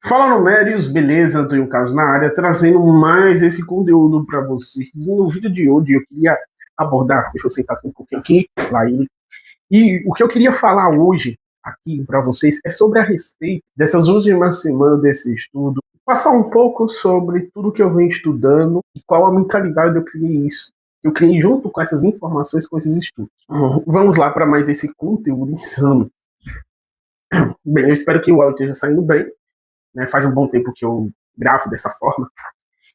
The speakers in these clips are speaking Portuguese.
Fala Numérios, beleza? Antônio Carlos na área, trazendo mais esse conteúdo para vocês. No vídeo de hoje eu queria abordar, deixa eu sentar aqui um pouquinho aqui, lá ele. E o que eu queria falar hoje aqui para vocês é sobre a respeito dessas últimas semanas desse estudo, passar um pouco sobre tudo que eu venho estudando e qual a mentalidade eu criei isso. Eu criei junto com essas informações, com esses estudos. Vamos lá para mais esse conteúdo insano. Bem, eu espero que o áudio esteja saindo bem. Né, faz um bom tempo que eu gravo dessa forma.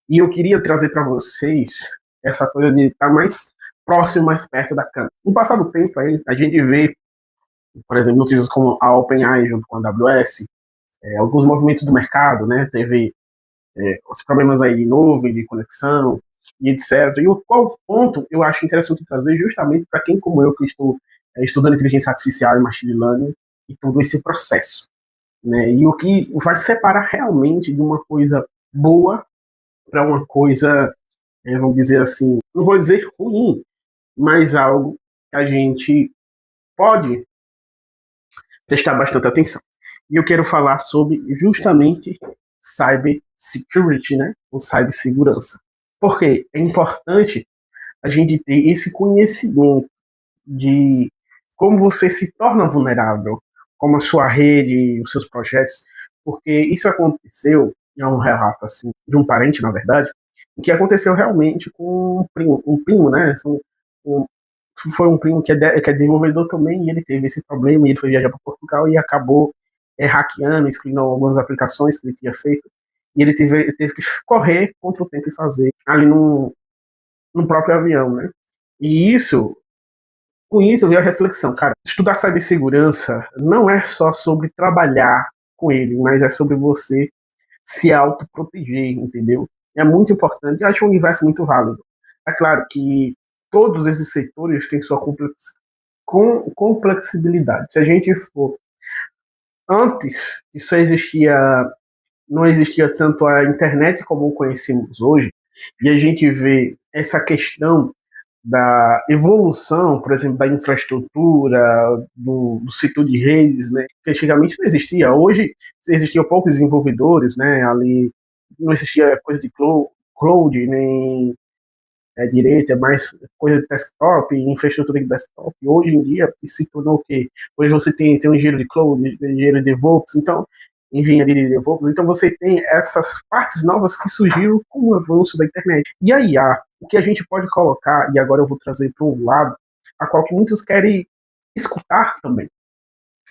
E eu queria trazer para vocês essa coisa de estar mais próximo, mais perto da câmera. No passado tempo, aí, a gente vê, por exemplo, notícias como a OpenAI junto com a AWS, alguns movimentos do mercado, né? Teve os problemas aí de nuvem, de conexão, e etc. E qual ponto eu acho interessante trazer justamente para quem como eu, que estou estudando inteligência artificial e machine learning, e todo esse processo. Né? E o que vai separar realmente de uma coisa boa para uma coisa, vamos dizer assim, não vou dizer ruim, mas algo que a gente pode prestar bastante atenção. E eu quero falar sobre justamente cyber security, né? Ou cibersegurança. Porque é importante a gente ter esse conhecimento de como você se torna vulnerável, como a sua rede, os seus projetos, porque isso aconteceu, é um relato assim, de um parente, na verdade, que aconteceu realmente com um primo, né? Um, foi um primo que é desenvolvedor também, e ele teve esse problema, e ele foi viajar para Portugal e acabou hackeando, excluindo algumas aplicações que ele tinha feito, e ele teve que correr contra o tempo e fazer ali no próprio avião, né? E isso com isso veio a reflexão, cara, estudar cibersegurança não é só sobre trabalhar com ele, mas é sobre você se autoproteger, entendeu? É muito importante, eu acho um universo muito válido. É claro que todos esses setores têm sua complexibilidade. Se a gente for antes, isso existia, não existia tanto a internet como conhecemos hoje, e a gente vê essa questão da evolução, por exemplo, da infraestrutura, do setor de redes, né, que antigamente não existia. Hoje existiam poucos desenvolvedores, né, ali não existia coisa de cloud, nem direito, é mais coisa de desktop, infraestrutura de desktop. Hoje em dia, isso se tornou o quê? Hoje você tem um engenheiro de cloud, engenheiro de DevOps, então, engenharia de DevOps, então você tem essas partes novas que surgiram com o avanço da internet. E a IA, o que a gente pode colocar, e agora eu vou trazer para um lado, a qual que muitos querem escutar também,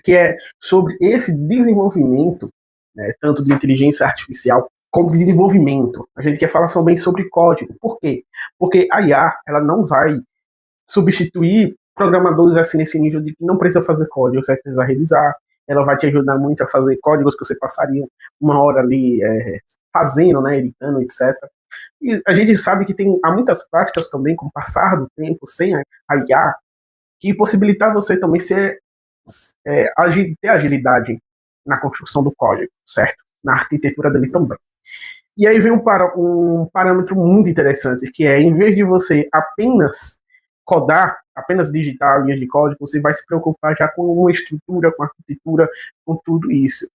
que é sobre esse desenvolvimento, né, tanto de inteligência artificial como de desenvolvimento. A gente quer falar também sobre código. Por quê? Porque a IA ela não vai substituir programadores assim nesse nível de que não precisa fazer código, você vai precisar revisar. Ela vai te ajudar muito a fazer códigos que você passaria uma hora ali fazendo, né, editando, etc. E a gente sabe que há muitas práticas também, com o passar do tempo, sem a IA, que possibilitar você também ter agilidade na construção do código, certo? Na arquitetura dele também. E aí vem um parâmetro muito interessante, que é, em vez de você apenas codar, apenas digitar linhas de código, você vai se preocupar já com uma estrutura, com arquitetura, com tudo isso.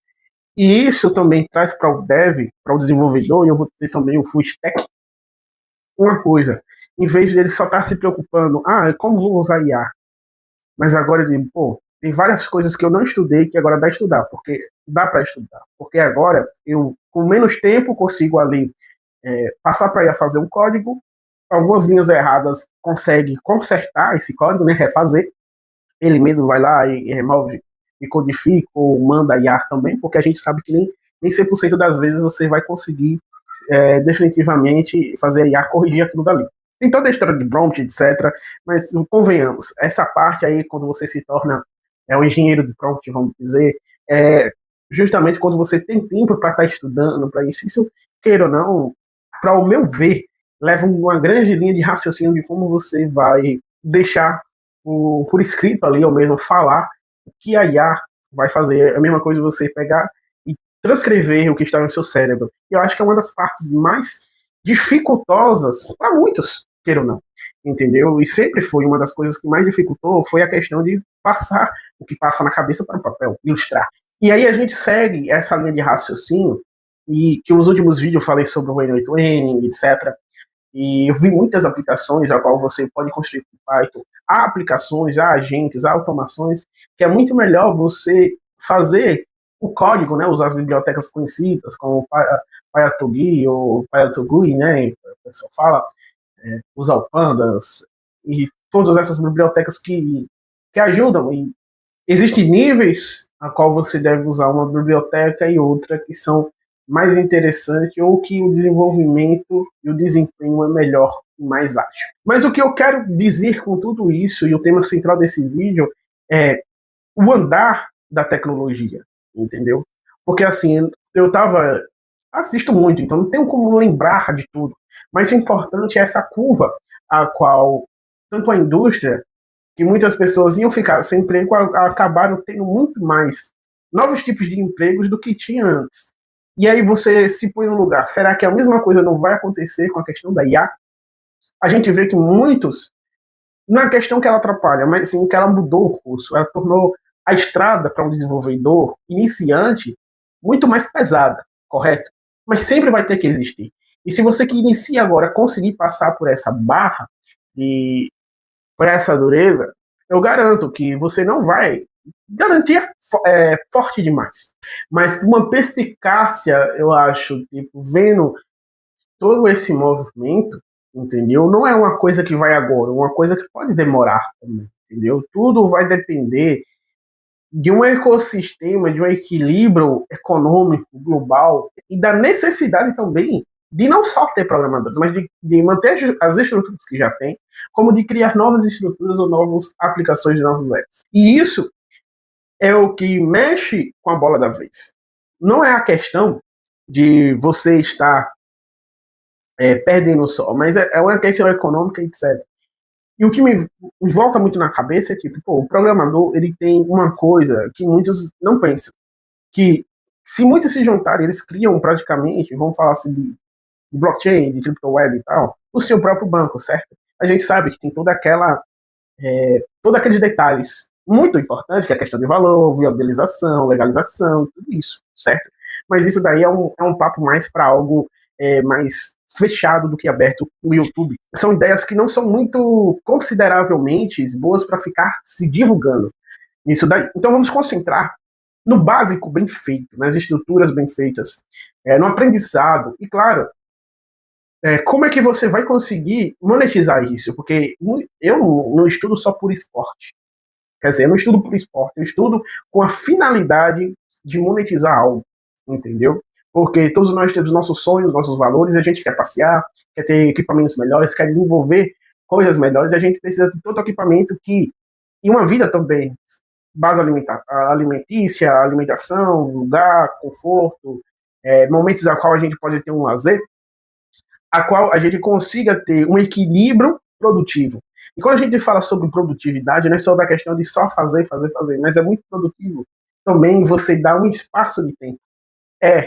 E isso também traz para o dev, para o desenvolvedor, e eu vou dizer também o full stack, uma coisa, em vez de ele só estar se preocupando, como vou usar IA? Mas agora eu digo, pô, tem várias coisas que eu não estudei que agora dá para estudar, porque dá para estudar. Porque agora eu, com menos tempo, consigo ali passar para IA fazer um código, algumas linhas erradas consegue consertar esse código, né, refazer. Ele mesmo vai lá e remove e codifica ou manda IA também, porque a gente sabe que nem 100% das vezes você vai conseguir definitivamente fazer a IA corrigir aquilo dali. Tem toda a história de prompt, etc. Mas convenhamos, essa parte aí, quando você se torna um engenheiro de prompt, vamos dizer, é justamente quando você tem tempo para estar estudando para isso. Isso, queira ou não, para o meu ver, leva uma grande linha de raciocínio de como você vai deixar por escrito ali, ou mesmo falar o que a IA vai fazer. É a mesma coisa você pegar e transcrever o que está no seu cérebro. Eu acho que é uma das partes mais dificultosas para muitos, queira ou não, entendeu? E sempre foi uma das coisas que mais dificultou foi a questão de passar o que passa na cabeça para o papel, ilustrar. E aí a gente segue essa linha de raciocínio e que os últimos vídeos eu falei sobre o Way Training, etc. E eu vi muitas aplicações a qual você pode construir com Python. Há aplicações, há agentes, há automações, que é muito melhor você fazer o código, né, usar as bibliotecas conhecidas, como PyTorch ou PyTorch, né, o pessoal fala, usar o Pandas, e todas essas bibliotecas que ajudam. E existem níveis a qual você deve usar uma biblioteca e outra que são mais interessantes ou que o desenvolvimento e o desempenho é melhor e mais ágil. Mas o que eu quero dizer com tudo isso, e o tema central desse vídeo, é o andar da tecnologia, entendeu? Porque assim, assisto muito, então não tenho como lembrar de tudo, mas o importante é essa curva a qual tanto a indústria, que muitas pessoas iam ficar sem emprego, acabaram tendo muito mais novos tipos de empregos do que tinha antes. E aí você se põe no lugar, será que a mesma coisa não vai acontecer com a questão da IA? A gente vê que muitos, não é a questão que ela atrapalha, mas sim que ela mudou o curso, ela tornou a estrada para um desenvolvedor iniciante muito mais pesada, correto? Mas sempre vai ter que existir. E se você que inicia agora conseguir passar por essa barra, de, por essa dureza, eu garanto que você não vai. Garantia forte demais. Mas uma perspicácia, eu acho, tipo, vendo todo esse movimento, entendeu? Não é uma coisa que vai agora, é uma coisa que pode demorar também, entendeu? Tudo vai depender de um ecossistema, de um equilíbrio econômico global e da necessidade também de não só ter programadores, mas de manter as estruturas que já tem, como de criar novas estruturas ou novas aplicações de novos apps. E isso é o que mexe com a bola da vez. Não é a questão de você estar perdendo o sol, mas é uma questão econômica, etc. E o que me volta muito na cabeça é que, pô, o programador, ele tem uma coisa que muitos não pensam, que se muitos se juntarem, eles criam praticamente, vamos falar assim, de blockchain, de criptomoeda e tal, o seu próprio banco, certo? A gente sabe que tem todos aqueles detalhes muito importantes, que é a questão de valor, viabilização, legalização, tudo isso, certo? Mas isso daí é um papo mais para algo mais fechado do que aberto no YouTube. São ideias que não são muito consideravelmente boas para ficar se divulgando nisso daí. Então vamos concentrar no básico bem feito, nas estruturas bem feitas, no aprendizado. E claro, como é que você vai conseguir monetizar isso? Porque eu não estudo só por esporte. Quer dizer, eu não estudo por esporte, eu estudo com a finalidade de monetizar algo, entendeu? Porque todos nós temos nossos sonhos, nossos valores, a gente quer passear, quer ter equipamentos melhores, quer desenvolver coisas melhores, a gente precisa de todo o equipamento que, em uma vida também, base alimentícia, alimentação, lugar, conforto, momentos na qual a gente pode ter um lazer, a qual a gente consiga ter um equilíbrio produtivo. E quando a gente fala sobre produtividade, não é sobre a questão de só fazer, fazer, fazer, mas é muito produtivo também você dar um espaço de tempo.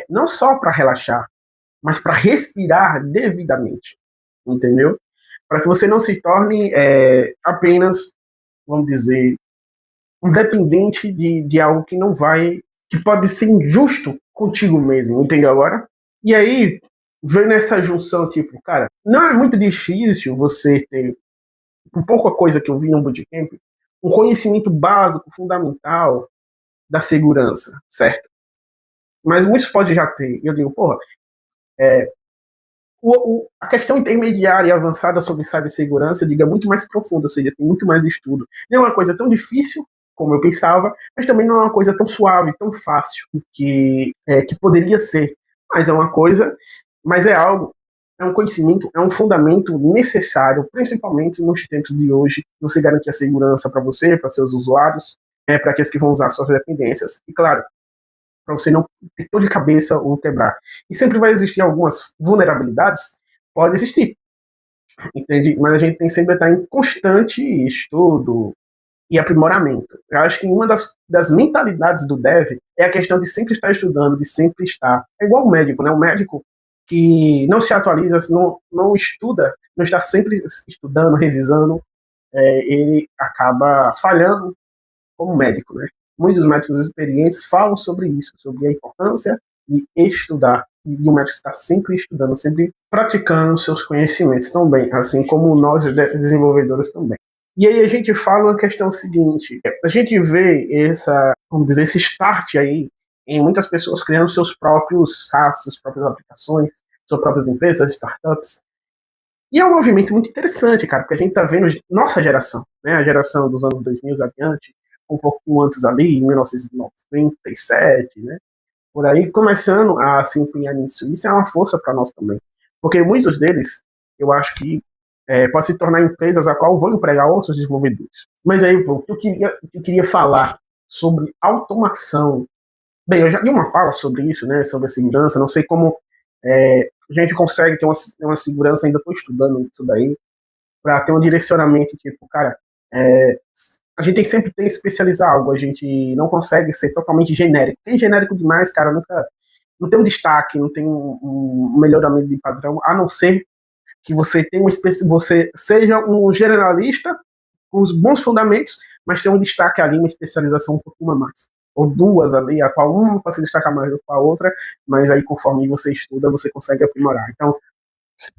Não só para relaxar, mas para respirar devidamente, entendeu? Para que você não se torne apenas, vamos dizer, um dependente de algo que não vai, que pode ser injusto contigo mesmo, entendeu agora? E aí, vendo essa junção, tipo, cara, não é muito difícil você ter, com pouca coisa que eu vi no bootcamp, um conhecimento básico, fundamental da segurança, certo? Mas muitos podem já ter. E eu digo, porra, a questão intermediária e avançada sobre cibersegurança, eu digo, é muito mais profunda, ou seja, tem muito mais estudo. Não é uma coisa tão difícil como eu pensava, mas também não é uma coisa tão suave, tão fácil que poderia ser. Mas é uma coisa, mas é algo, é um conhecimento, é um fundamento necessário, principalmente nos tempos de hoje, você garantir a segurança para você, para seus usuários, para aqueles que vão usar suas dependências. E claro, para você não ter dor de cabeça ou quebrar. E sempre vai existir algumas vulnerabilidades, pode existir, entende? Mas a gente tem sempre estar em constante estudo e aprimoramento. Eu acho que uma das mentalidades do dev é a questão de sempre estar estudando, de sempre estar. É igual o médico, né? O médico que não se atualiza, não estuda, não está sempre estudando, revisando, ele acaba falhando como médico, né? Muitos médicos experientes falam sobre isso, sobre a importância de estudar de um médico está sempre estudando, sempre praticando seus conhecimentos também, assim como nós, desenvolvedores, também. E aí a gente fala uma questão seguinte, a gente vê vamos dizer, esse start aí em muitas pessoas criando seus próprios SaaS, suas próprias aplicações, suas próprias empresas, startups. E é um movimento muito interessante, cara, porque a gente tá vendo nossa geração, né, a geração dos anos 2000 adiante, um pouquinho antes ali, em 1997, né, por aí, começando a se empenhar nisso. Isso é uma força para nós também, porque muitos deles, eu acho que pode se tornar empresas a qual vão empregar outros desenvolvedores. Mas aí, pô, eu queria falar sobre automação. Bem, eu já dei uma fala sobre isso, né, sobre a segurança, não sei como a gente consegue ter uma segurança, ainda estou estudando isso daí, para ter um direcionamento, tipo, cara, a gente sempre tem que especializar algo, a gente não consegue ser totalmente genérico. Tem genérico demais, cara, nunca, não tem um destaque, não tem um melhoramento de padrão, a não ser que você tenha você seja um generalista com os bons fundamentos, mas tem um destaque ali, uma especialização um pouquinho a mais. Ou duas ali, a qual uma para se destacar mais do que a outra, mas aí conforme você estuda, você consegue aprimorar. Então,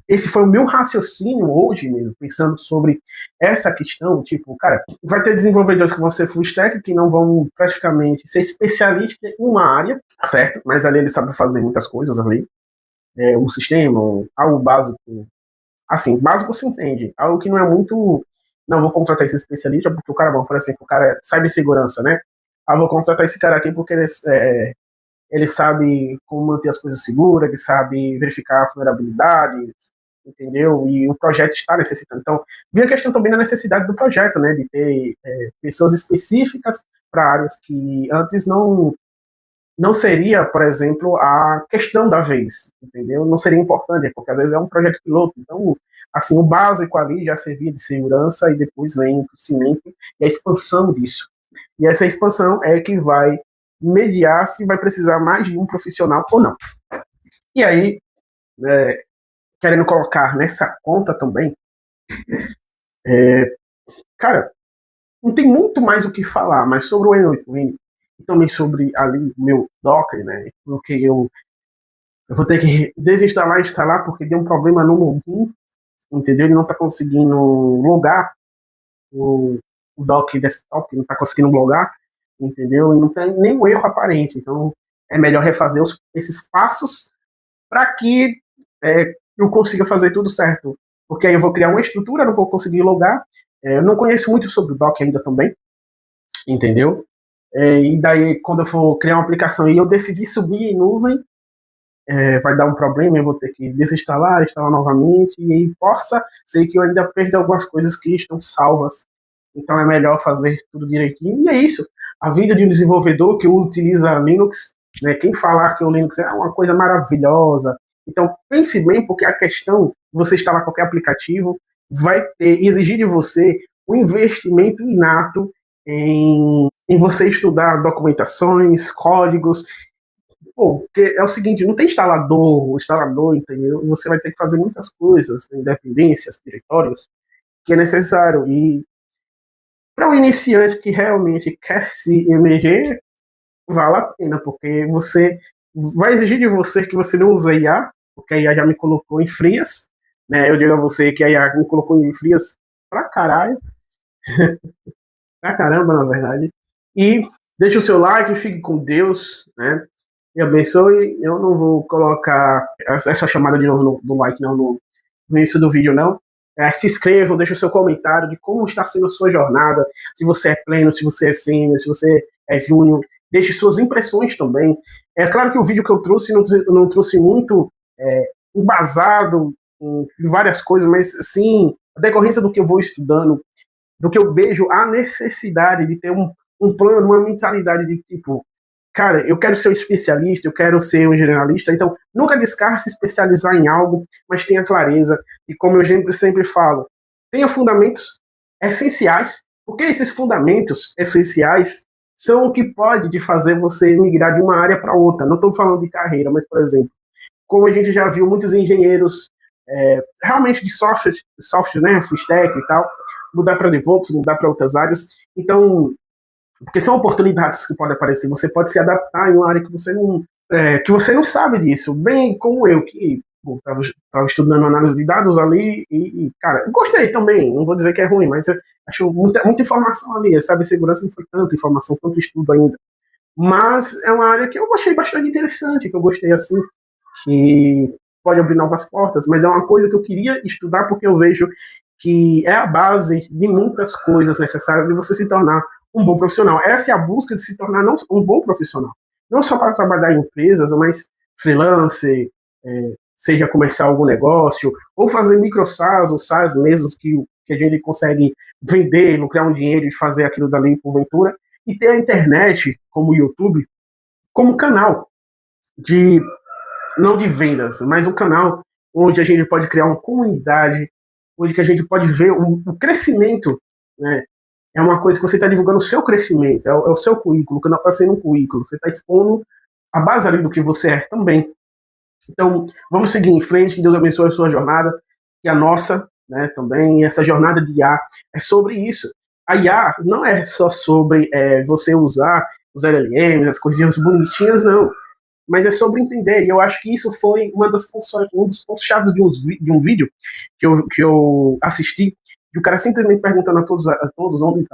esse foi o meu raciocínio hoje mesmo, pensando sobre essa questão, tipo, cara, vai ter desenvolvedores que vão ser full stack, que não vão praticamente ser especialistas em uma área, certo? Mas ali eles sabem fazer muitas coisas ali, um sistema, algo básico, assim, básico você entende, algo que não é muito, não vou contratar esse especialista porque o cara, bom, por exemplo, o cara é cibersegurança, né? Vou contratar esse cara aqui porque ele sabe como manter as coisas seguras, ele sabe verificar vulnerabilidades, entendeu? E o projeto está necessitando. Então, vi a questão também da necessidade do projeto, né? De ter pessoas específicas para áreas que antes não seria, por exemplo, a questão da vez, entendeu? Não seria importante, porque às vezes é um projeto piloto. Então, assim, o básico ali já servia de segurança e depois vem o crescimento e a expansão disso. E essa expansão é que vai mediar se vai precisar mais de um profissional ou não. E aí, querendo colocar nessa conta também, cara, não tem muito mais o que falar, mas sobre o N8N e também sobre ali o meu Docker, né? Porque eu vou ter que desinstalar e instalar porque deu um problema no login, entendeu? Ele não está conseguindo logar o Docker desktop, não está conseguindo logar, entendeu? E não tem nenhum erro aparente. Então, é melhor refazer esses passos para que eu consiga fazer tudo certo. Porque aí eu vou criar uma estrutura, não vou conseguir logar. Eu não conheço muito sobre o Docker ainda também, entendeu? E daí, quando eu for criar uma aplicação e eu decidir subir em nuvem, vai dar um problema, eu vou ter que desinstalar, instalar novamente, e aí possa ser que eu ainda perda algumas coisas que estão salvas. Então é melhor fazer tudo direitinho. E é isso. A vida de um desenvolvedor que utiliza Linux, né, quem falar que o Linux é uma coisa maravilhosa, então pense bem, porque a questão, você instalar qualquer aplicativo, vai exigir de você um investimento inato em você estudar documentações, códigos. Pô, porque é o seguinte, não tem instalador, entendeu? Você vai ter que fazer muitas coisas, tem dependências, diretórios, que é necessário. E para o iniciante que realmente quer se emerger, vale a pena, porque você vai exigir de você que você não use a IA, porque a IA já me colocou em frias, né? Eu digo a você que a IA me colocou em frias pra caralho, pra caramba, na verdade. E deixe o seu like, fique com Deus, né? Me abençoe. Eu não vou colocar essa chamada de novo do like, não, no início do vídeo, não. Se inscrevam, deixe o seu comentário de como está sendo a sua jornada, se você é pleno, se você é sênior, se você é júnior, deixe suas impressões também. É claro que o vídeo que eu trouxe não trouxe muito embasado em várias coisas, mas sim, a decorrência do que eu vou estudando, do que eu vejo a necessidade de ter um plano, uma mentalidade de tipo, cara, eu quero ser um especialista, eu quero ser um generalista, então nunca descarte se especializar em algo, mas tenha clareza. E como eu sempre falo, tenha fundamentos essenciais, porque esses fundamentos essenciais são o que pode te fazer você migrar de uma área para outra. Não estou falando de carreira, mas, por exemplo, como a gente já viu muitos engenheiros realmente de software, né, full stack e tal, mudar para DevOps, mudar para outras áreas. Então, porque são oportunidades que podem aparecer. Você pode se adaptar em uma área que você que você não sabe disso, bem como eu, que estava estudando análise de dados ali cara, gostei também, não vou dizer que é ruim, mas eu acho muita informação ali, sabe, segurança não foi tanta informação, tanto estudo ainda, mas é uma área que eu achei bastante interessante, que eu gostei assim, que pode abrir novas portas, mas é uma coisa que eu queria estudar porque eu vejo que é a base de muitas coisas necessárias de você se tornar um bom profissional. Essa é a busca de se tornar não um bom profissional. Não só para trabalhar em empresas, mas freelance, seja começar algum negócio, ou fazer micro SaaS ou SaaS mesmo, que a gente consegue vender, lucrar um dinheiro e fazer aquilo dali por ventura, e ter a internet, como o YouTube, como canal de, não de vendas, mas um canal onde a gente pode criar uma comunidade, onde que a gente pode ver o crescimento, né? É uma coisa que você está divulgando o seu crescimento, é o seu currículo, que não está sendo um currículo, você está expondo a base ali do que você é também. Então, vamos seguir em frente, que Deus abençoe a sua jornada, e a nossa, né, também, essa jornada de IA é sobre isso. A IA não é só sobre você usar os LLMs, as coisinhas bonitinhas, não, mas é sobre entender, e eu acho que isso foi um dos pontos chaves de um vídeo que eu assisti, que o cara simplesmente perguntando a todos onde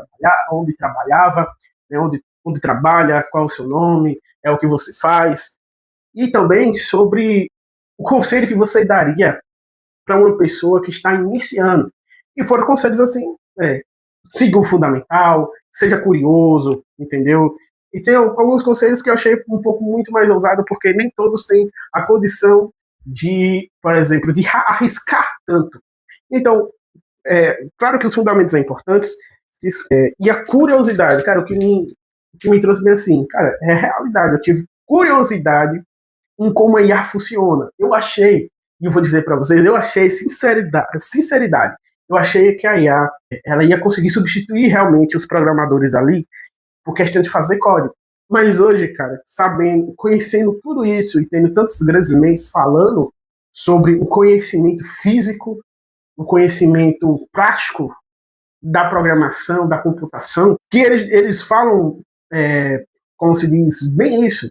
trabalhava, né, onde trabalha, qual é o seu nome, o que você faz, e também sobre o conselho que você daria para uma pessoa que está iniciando. E foram conselhos assim, siga o fundamental, seja curioso, entendeu? E tem alguns conselhos que eu achei um pouco muito mais ousado, porque nem todos têm a condição de, por exemplo, de arriscar tanto. Então, claro que os fundamentos são importantes, e a curiosidade, cara, o que me trouxe bem assim, cara, é a realidade. Eu tive curiosidade em como a IA funciona. Eu achei, e eu vou dizer para vocês, eu achei sinceridade. Eu achei que a IA ela ia conseguir substituir realmente os programadores ali por questão de fazer código. Mas hoje, cara, sabendo, conhecendo tudo isso e tendo tantos grandes mentes falando sobre o conhecimento físico, o conhecimento prático da programação, da computação, que eles falam, como se diz, bem isso.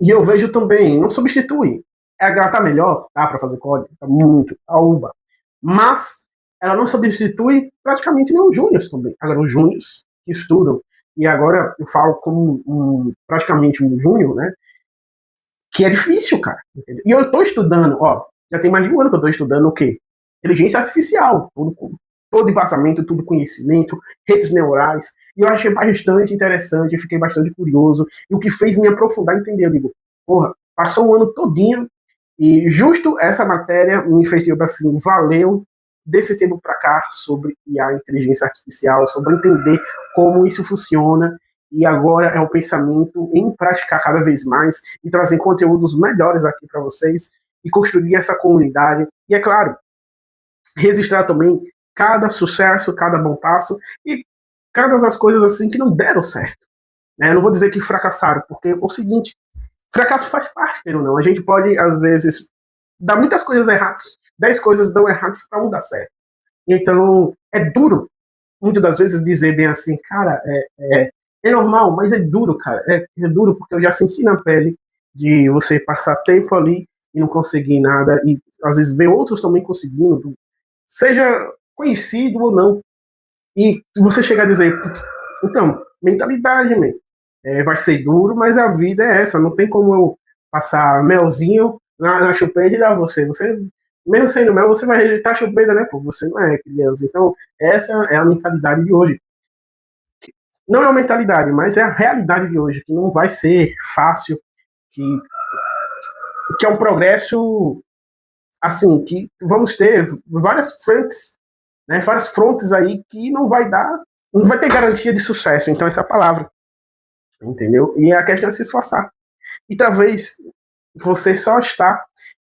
E eu vejo também, não substitui. Ela está melhor, dá para fazer código, tá muito, a UBA. Mas ela não substitui praticamente nenhum júnior também. Agora, os júniors que estudam, e agora eu falo como praticamente um júnior, né? Que é difícil, cara. Entendeu? E eu estou estudando, já tem mais de um ano que eu estou estudando o quê? Inteligência artificial, todo embasamento, tudo conhecimento, redes neurais. E eu achei bastante interessante, eu fiquei bastante curioso. E o que fez me aprofundar e entender, eu digo, porra, passou um ano todinho e justo essa matéria me fez dizer assim, valeu desse tempo para cá sobre a inteligência artificial, sobre entender como isso funciona. E agora é o pensamento em praticar cada vez mais e trazer conteúdos melhores aqui para vocês e construir essa comunidade. E é claro, registrar também cada sucesso, cada bom passo e cada das coisas assim que não deram certo. Né? Eu não vou dizer que fracassaram, porque é o seguinte, fracasso faz parte, ou não. A gente pode, às vezes, dar muitas coisas erradas, 10 coisas dão erradas para um dar certo. Então, é duro, muitas das vezes, dizer bem assim, cara, é normal, mas é duro, cara. É duro porque eu já senti na pele de você passar tempo ali e não conseguir nada, e às vezes ver outros também conseguindo, seja conhecido ou não. E você chegar a dizer, então, mentalidade, man. Vai ser duro, mas a vida é essa. Não tem como eu passar melzinho na chupeta e dar você. Você, mesmo sendo mel, você vai rejeitar a chupeta, né? Pô, você não é criança. Então, essa é a mentalidade de hoje. Não é a mentalidade, mas é a realidade de hoje, que não vai ser fácil, que é um progresso, assim, que vamos ter várias frentes, né? Várias frontes aí que não vai ter garantia de sucesso. Então, essa é a palavra. Entendeu? E a questão é se esforçar. E talvez você só está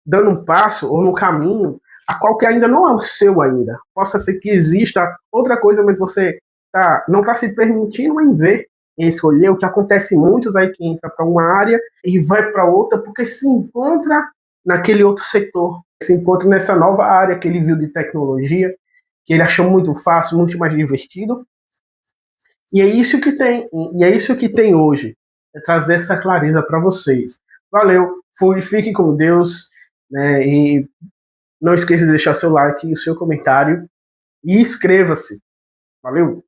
dando um passo ou no caminho a qual que ainda não é o seu ainda. Possa ser que exista outra coisa, mas você não está se permitindo em ver, em escolher. O que acontece muitos aí que entra para uma área e vai para outra porque se encontra naquele outro setor, se encontra nessa nova área que ele viu de tecnologia, que ele achou muito fácil, muito mais divertido. E é isso que tem hoje. trazer essa clareza para vocês. Valeu, fui, fiquem com Deus, né, e não esqueça de deixar seu like, o seu comentário e inscreva-se. Valeu!